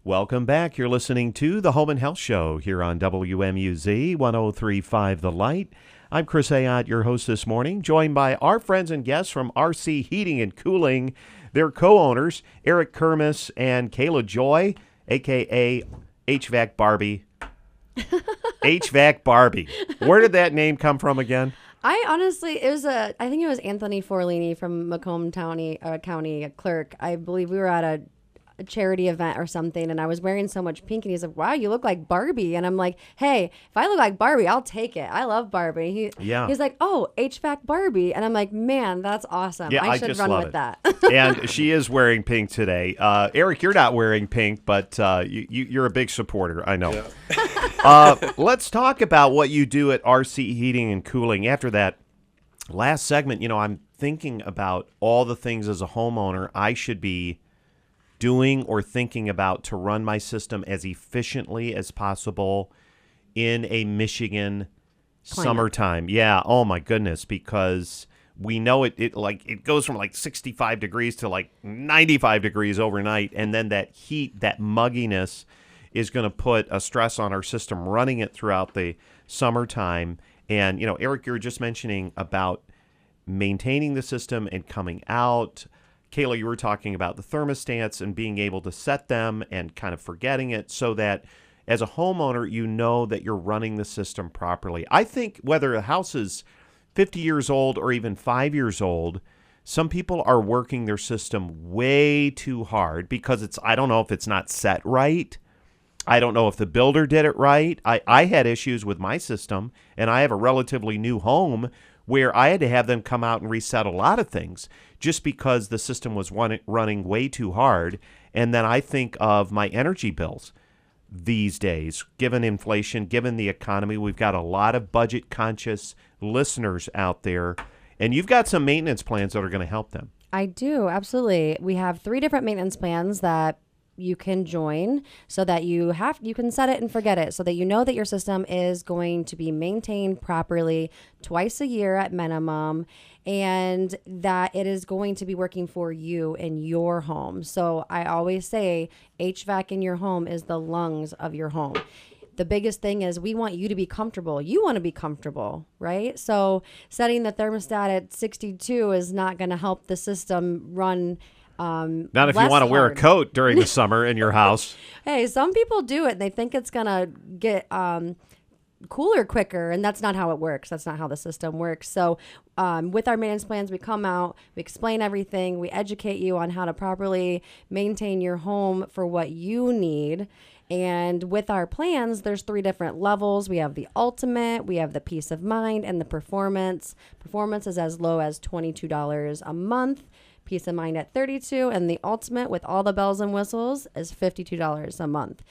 Welcome back. You're listening to the Home and Health Show here on WMUZ 103.5 The Light. I'm Chris Ayotte, your host this morning, joined by our friends and guests from RC Heating and Cooling. Their co-owners, Eric Kermis and Kaylajoy, a.k.a. HVAC Barbie. HVAC Barbie. Where did that name come from again? I think it was Anthony Forlini from Macomb County clerk. I believe we were at a charity event or something, and I was wearing so much pink, and he's like, wow, you look like Barbie. And I'm like, hey, if I look like Barbie, I'll take it. I love Barbie. He's like, oh, HVAC Barbie. And I'm like, man, that's awesome. Yeah, I should just run love with it. that. And she is wearing pink today. Eric, you're not wearing pink, but you're a big supporter. I know. Yeah. Let's talk about what you do at RC Heating and Cooling. After that last segment, I'm thinking about all the things as a homeowner I should be doing or thinking about to run my system as efficiently as possible in a Michigan summertime. Yeah. Oh my goodness. Because we know it goes from like 65 degrees to like 95 degrees overnight. And then that heat, that mugginess is going to put a stress on our system running it throughout the summertime. And, Eric, you were just mentioning about maintaining the system and coming out. Kayla, you were talking about the thermostats and being able to set them and kind of forgetting it so that as a homeowner, you know that you're running the system properly. I think whether a house is 50 years old or even 5 years old, some people are working their system way too hard because I don't know if it's not set right. I don't know if the builder did it right. I had issues with my system, and I have a relatively new home where I had to have them come out and reset a lot of things just because the system was running way too hard. And then I think of my energy bills these days, given inflation, given the economy. We've got a lot of budget-conscious listeners out there, and you've got some maintenance plans that are going to help them. I do, absolutely. We have 3 different maintenance plans that you can join so that you can set it and forget it so that you know that your system is going to be maintained properly twice a year at minimum and that it is going to be working for you in your home. So I always say HVAC in your home is the lungs of your home. The biggest thing is we want you to be comfortable. You want to be comfortable, right? So setting the thermostat at 62 is not going to help the system run not if you want to wear a coat during the summer in your house. Hey, some people do it. They think it's going to get cooler quicker, and that's not how it works. That's not how the system works. So with our maintenance plans, we come out, we explain everything, we educate you on how to properly maintain your home for what you need. And with our plans, there's 3 different levels. We have the ultimate, we have the peace of mind, and the performance. Performance is as low as $22 a month. Peace of mind at $32, and the ultimate with all the bells and whistles is $52 a month.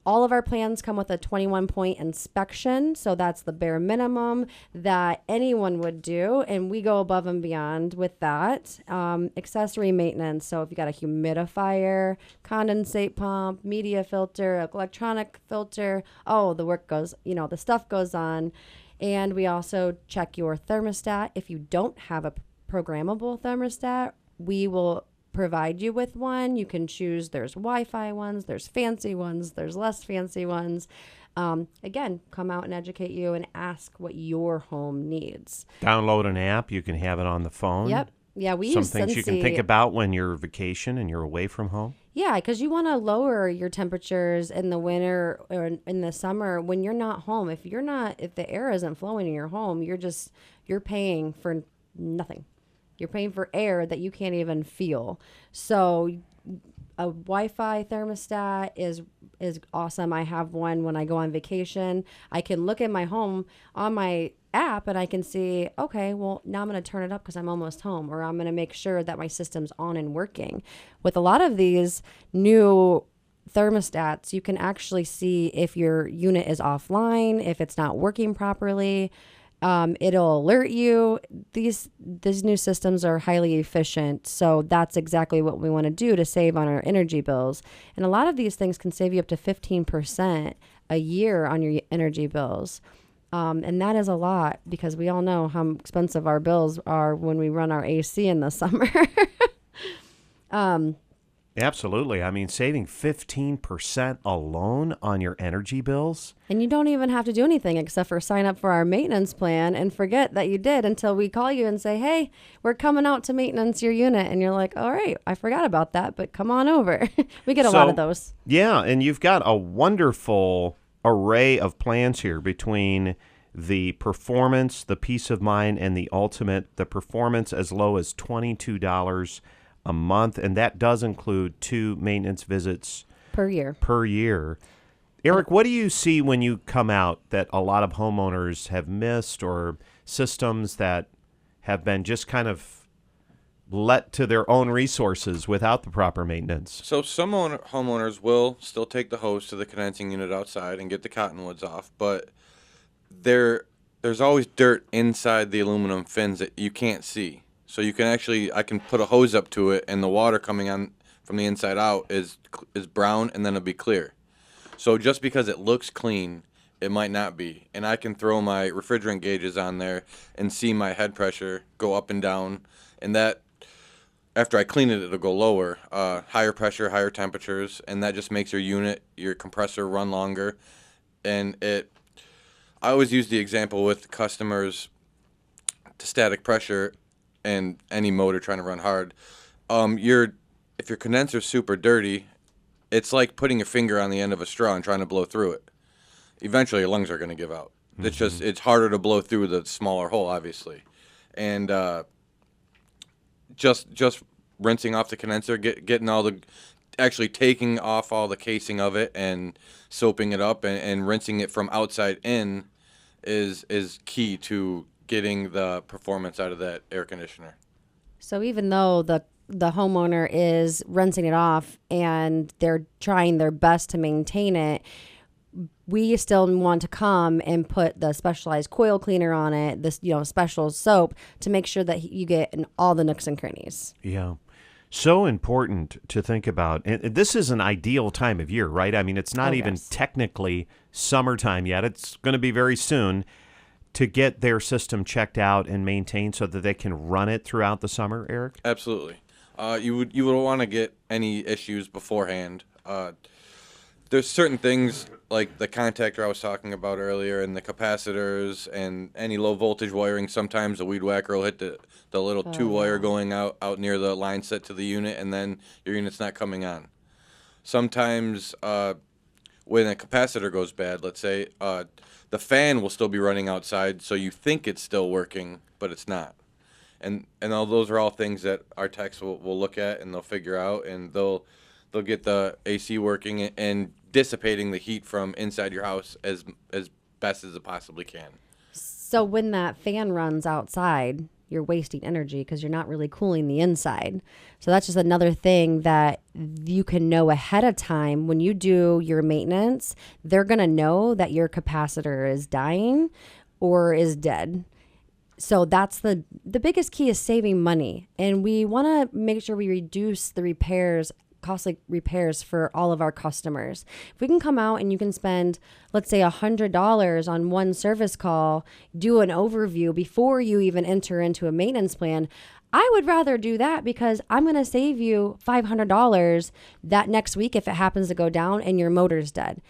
All of our plans come with a 21-point inspection, so that's the bare minimum that anyone would do, and we go above and beyond with that. Accessory maintenance, so if you got a humidifier, condensate pump, media filter, electronic filter, the stuff goes on. And we also check your thermostat. If you don't have a programmable thermostat, we will provide you with one. You can choose. There's Wi-Fi ones, there's fancy ones, there's less fancy ones. Again, come out and educate you and ask what your home needs. Download an app. You can have it on the phone. Yep. Yeah, we use some things you can think about when you're vacation and you're away from home. Yeah, because you want to lower your temperatures in the winter or in the summer when you're not home. If the air isn't flowing in your home, you're paying for nothing. You're paying for air that you can't even feel. So a Wi-Fi thermostat is awesome. I have one when I go on vacation. I can look at my home on my app and I can see, okay, well, now I'm going to turn it up because I'm almost home, or I'm going to make sure that my system's on and working. With a lot of these new thermostats, you can actually see if your unit is offline, if it's not working properly. It'll alert you. These new systems are highly efficient, so that's exactly what we want to do to save on our energy bills. And a lot of these things can save you up to 15% a year on your energy bills. And that is a lot because we all know how expensive our bills are when we run our AC in the summer. Absolutely. I mean, saving 15% alone on your energy bills. And you don't even have to do anything except for sign up for our maintenance plan and forget that you did until we call you and say, hey, we're coming out to maintenance your unit. And you're like, all right, I forgot about that, but come on over. We get a lot of those. Yeah, and you've got a wonderful array of plans here between the performance, the peace of mind, and the ultimate. The performance as low as $22 a month, and that does include 2 maintenance visits Per year. Eric, what do you see when you come out that a lot of homeowners have missed, or systems that have been just kind of let to their own resources without the proper maintenance? So some homeowners will still take the hose to the condensing unit outside and get the cottonwoods off, but there's always dirt inside the aluminum fins that you can't see. So I can put a hose up to it, and the water coming on from the inside out is brown, and then it'll be clear. So just because it looks clean, it might not be. And I can throw my refrigerant gauges on there and see my head pressure go up and down, and that, after I clean it, it'll go lower, higher pressure, higher temperatures, and that just makes your compressor run longer. And I always use the example with customers to static pressure and any motor trying to run hard. If your condenser's super dirty, it's like putting your finger on the end of a straw and trying to blow through it. Eventually, your lungs are going to give out. Mm-hmm. It's harder to blow through the smaller hole, obviously, and just rinsing off the condenser, actually taking off all the casing of it and soaping it up and rinsing it from outside in is key to getting the performance out of that air conditioner. So even though the homeowner is rinsing it off and they're trying their best to maintain it, we still want to come and put the specialized coil cleaner on it, this special soap, to make sure that you get in all the nooks and crannies. Yeah. So important to think about. And this is an ideal time of year, right? I mean, it's not even technically summertime yet. It's going to be very soon, to get their system checked out and maintained so that they can run it throughout the summer, Eric? Absolutely. You would want to get any issues beforehand. There's certain things like the contactor I was talking about earlier, and the capacitors, and any low voltage wiring. Sometimes the weed whacker will hit the little 2-wire going out near the line set to the unit, and then your unit's not coming on. Sometimes when a capacitor goes bad, let's say, the fan will still be running outside, so you think it's still working, but it's not. And all those are all things that our techs will look at, and they'll figure out, and they'll get the AC working and dissipating the heat from inside your house as best as it possibly can. So when that fan runs outside, you're wasting energy because you're not really cooling the inside. So that's just another thing that you can know ahead of time. When you do your maintenance, they're going to know that your capacitor is dying or is dead. So that's the biggest key, is saving money. And we want to make sure we reduce the costly repairs for all of our customers. If we can come out and you can spend, let's say, $100 on one service call, do an overview before you even enter into a maintenance plan, I would rather do that, because I'm going to save you $500 that next week if it happens to go down and your motor's dead.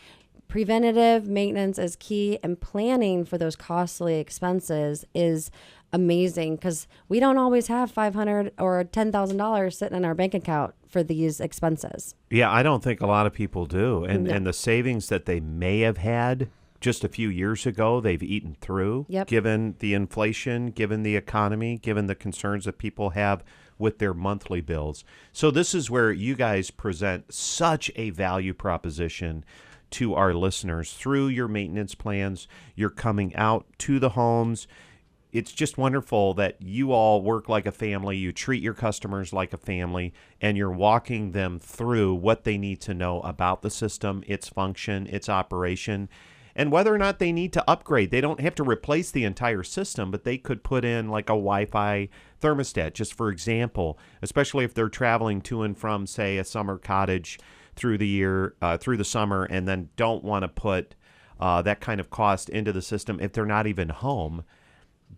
Preventative maintenance is key, and planning for those costly expenses is amazing, because we don't always have $500 or $10,000 sitting in our bank account for these expenses. Yeah, I don't think a lot of people do. And No. and the savings that they may have had just a few years ago, they've eaten through, given the inflation, given the economy, given the concerns that people have with their monthly bills. So this is where you guys present such a value proposition to our listeners through your maintenance plans. You're coming out to the homes. It's just wonderful that you all work like a family. You treat your customers like a family, and you're walking them through what they need to know about the system, its function, its operation, and whether or not they need to upgrade. They don't have to replace the entire system, but they could put in like a Wi-Fi thermostat, just for example, especially if they're traveling to and from, say, a summer cottage through the summer, and then don't want to put that kind of cost into the system if they're not even home.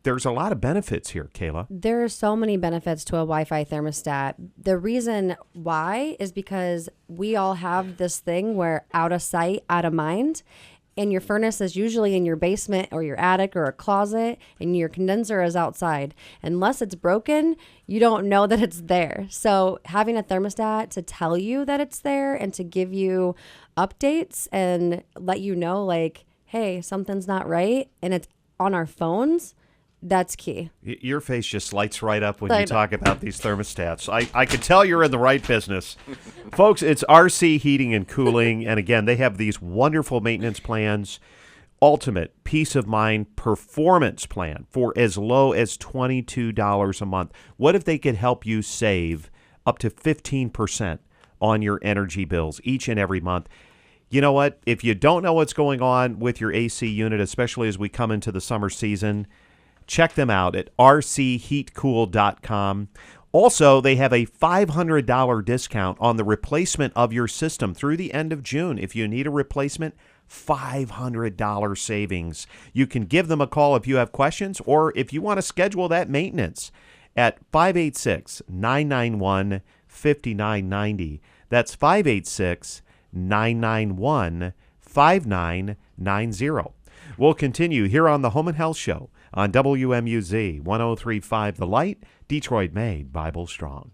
there's a lot of benefits here, Kayla. There are so many benefits to a Wi-Fi thermostat. The reason why is because we all have this thing where out of sight, out of mind. And your furnace is usually in your basement or your attic or a closet, and your condenser is outside. Unless it's broken, you don't know that it's there. So having a thermostat to tell you that it's there and to give you updates and let you know, like, hey, something's not right, and it's on our phones, that's key. Your face just lights right up when you talk about these thermostats. I can tell you're in the right business. Folks, it's RC Heating and Cooling. And again, they have these wonderful maintenance plans. Ultimate peace of mind performance plan for as low as $22 a month. What if they could help you save up to 15% on your energy bills each and every month? You know what? If you don't know what's going on with your AC unit, especially as we come into the summer season, check them out at rcheatcool.com. Also, they have a $500 discount on the replacement of your system through the end of June. If you need a replacement, $500 savings. You can give them a call if you have questions or if you want to schedule that maintenance at 586-991-5990. That's 586-991-5990. We'll continue here on the Home and Health Show on WMUZ 103.5 The Light, Detroit made Bible strong.